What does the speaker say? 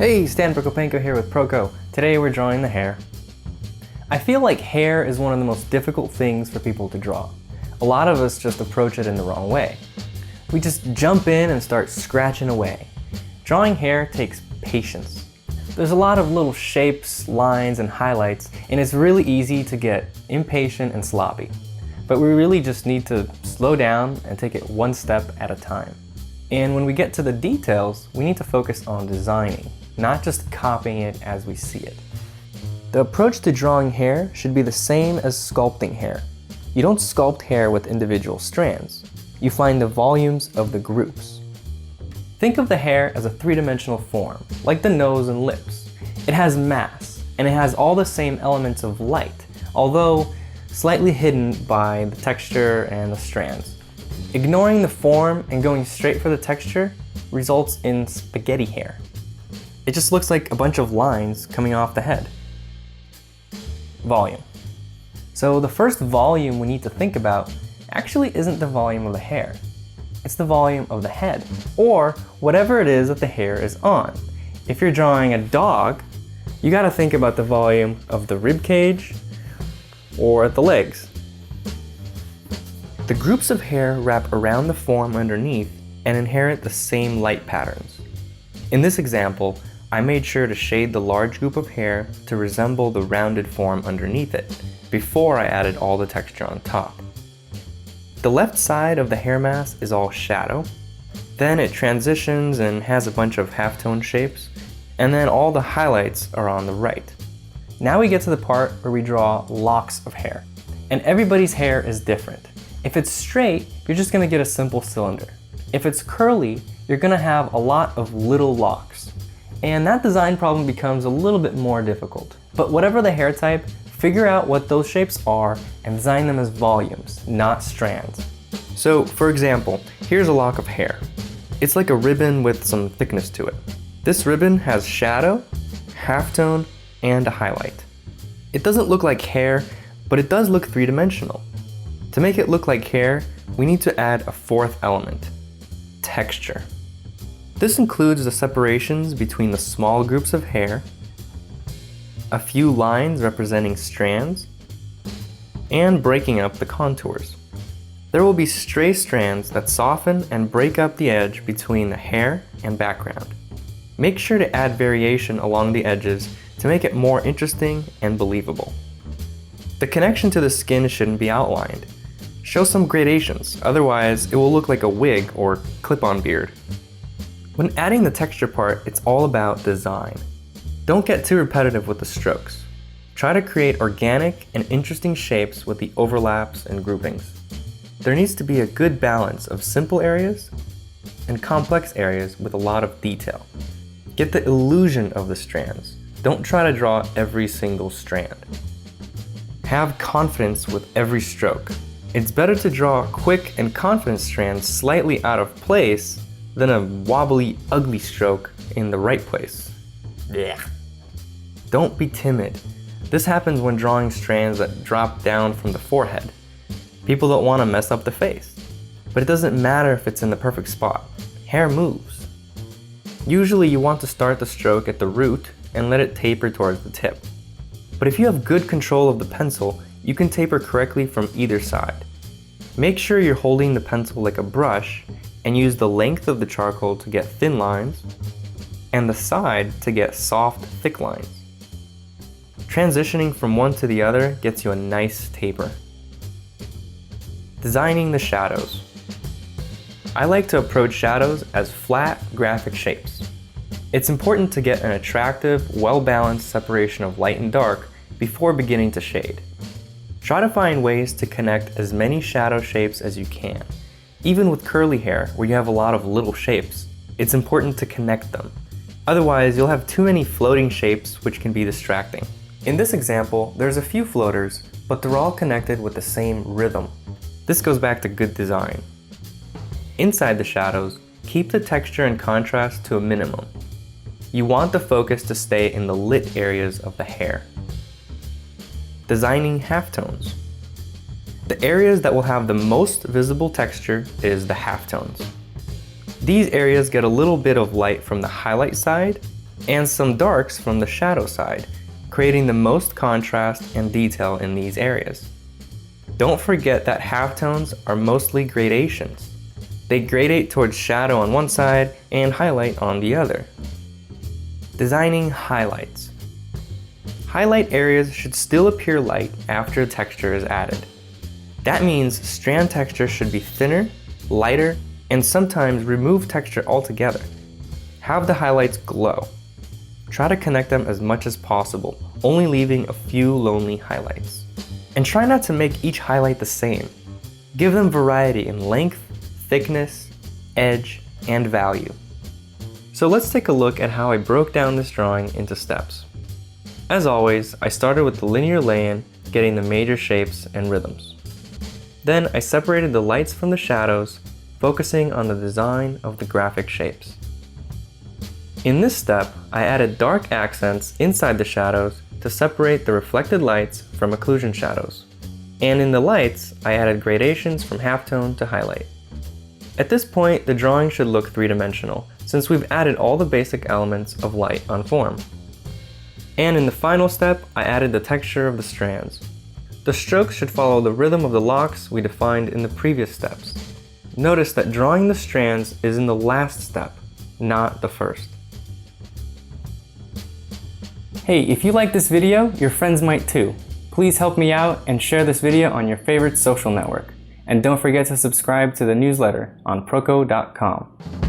Hey, Stan Proko here with Proko. Today we're drawing the hair. I feel like hair is one of the most difficult things for people to draw. A lot of us just approach it in the wrong way. We just jump in and start scratching away. Drawing hair takes patience. There's a lot of little shapes, lines, and highlights, and it's really easy to get impatient and sloppy. But we really just need to slow down and take it one step at a time. And when we get to the details, we need to focus on designing, not just copying it as we see it. The approach to drawing hair should be the same as sculpting hair. You don't sculpt hair with individual strands. You find the volumes of the groups. Think of the hair as a three-dimensional form, like the nose and lips. It has mass, and it has all the same elements of light, although slightly hidden by the texture and the strands. Ignoring the form and going straight for the texture results in spaghetti hair. It just looks like a bunch of lines coming off the head. Volume. So the first volume we need to think about actually isn't the volume of the hair. It's the volume of the head, or whatever it is that the hair is on. If you're drawing a dog, you gotta think about the volume of the rib cage or the legs. The groups of hair wrap around the form underneath and inherit the same light patterns. In this example, I made sure to shade the large group of hair to resemble the rounded form underneath it, before I added all the texture on top. The left side of the hair mass is all shadow, then it transitions and has a bunch of halftone shapes, and then all the highlights are on the right. Now we get to the part where we draw locks of hair, and everybody's hair is different. If it's straight, you're just gonna get a simple cylinder. If it's curly, you're gonna have a lot of little locks. And that design problem becomes a little bit more difficult. But whatever the hair type, figure out what those shapes are and design them as volumes, not strands. So, for example, here's a lock of hair. It's like a ribbon with some thickness to it. This ribbon has shadow, halftone, and a highlight. It doesn't look like hair, but it does look three-dimensional. To make it look like hair, we need to add a fourth element: texture. This includes the separations between the small groups of hair, a few lines representing strands, and breaking up the contours. There will be stray strands that soften and break up the edge between the hair and background. Make sure to add variation along the edges to make it more interesting and believable. The connection to the skin shouldn't be outlined. Show some gradations, otherwise it will look like a wig or clip-on beard. When adding the texture part, it's all about design. Don't get too repetitive with the strokes. Try to create organic and interesting shapes with the overlaps and groupings. There needs to be a good balance of simple areas and complex areas with a lot of detail. Get the illusion of the strands. Don't try to draw every single strand. Have confidence with every stroke. It's better to draw quick and confident strands slightly out of place than a wobbly, ugly stroke in the right place. Yeah. Don't be timid. This happens when drawing strands that drop down from the forehead. People don't want to mess up the face. But it doesn't matter if it's in the perfect spot. Hair moves. Usually you want to start the stroke at the root and let it taper towards the tip. But if you have good control of the pencil, you can taper correctly from either side. Make sure you're holding the pencil like a brush and use the length of the charcoal to get thin lines and the side to get soft, thick lines. Transitioning from one to the other gets you a nice taper. Designing the shadows. I like to approach shadows as flat, graphic shapes. It's important to get an attractive, well-balanced separation of light and dark before beginning to shade. Try to find ways to connect as many shadow shapes as you can. Even with curly hair, where you have a lot of little shapes, it's important to connect them. Otherwise, you'll have too many floating shapes, which can be distracting. In this example, there's a few floaters, but they're all connected with the same rhythm. This goes back to good design. Inside the shadows, keep the texture and contrast to a minimum. You want the focus to stay in the lit areas of the hair. Designing halftones. The areas that will have the most visible texture is the halftones. These areas get a little bit of light from the highlight side and some darks from the shadow side, creating the most contrast and detail in these areas. Don't forget that halftones are mostly gradations. They gradate towards shadow on one side and highlight on the other. Designing highlights. Highlight areas should still appear light after texture is added. That means strand texture should be thinner, lighter, and sometimes remove texture altogether. Have the highlights glow. Try to connect them as much as possible, only leaving a few lonely highlights. And try not to make each highlight the same. Give them variety in length, thickness, edge, and value. So let's take a look at how I broke down this drawing into steps. As always, I started with the linear lay-in, getting the major shapes and rhythms. Then I separated the lights from the shadows, focusing on the design of the graphic shapes. In this step, I added dark accents inside the shadows to separate the reflected lights from occlusion shadows. And in the lights, I added gradations from halftone to highlight. At this point, the drawing should look three-dimensional, since we've added all the basic elements of light on form. And in the final step, I added the texture of the strands. The strokes should follow the rhythm of the locks we defined in the previous steps. Notice that drawing the strands is in the last step, not the first. Hey, if you like this video, your friends might too. Please help me out and share this video on your favorite social network. And don't forget to subscribe to the newsletter on Proko.com.